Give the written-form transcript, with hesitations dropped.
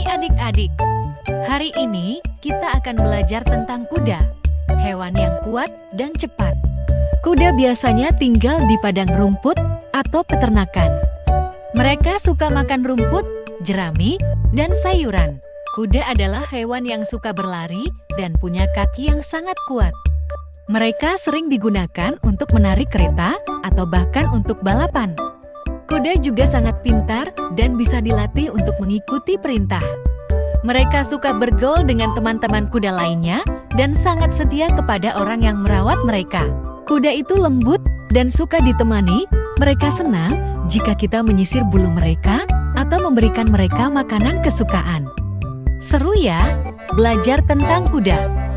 adik-adik, hari ini kita akan belajar tentang kuda, hewan yang kuat dan cepat. Kuda biasanya tinggal di padang rumput atau peternakan. Mereka suka makan rumput, jerami, dan sayuran. Kuda adalah hewan yang suka berlari dan punya kaki yang sangat kuat. Mereka sering digunakan untuk menarik kereta atau bahkan untuk balapan. Kuda juga sangat pintar dan bisa dilatih untuk mengikuti perintah. Mereka suka bergaul dengan teman-teman kuda lainnya dan sangat setia kepada orang yang merawat mereka. Kuda itu lembut dan suka ditemani. Mereka senang jika kita menyisir bulu mereka atau memberikan mereka makanan kesukaan. Seru ya, belajar tentang kuda.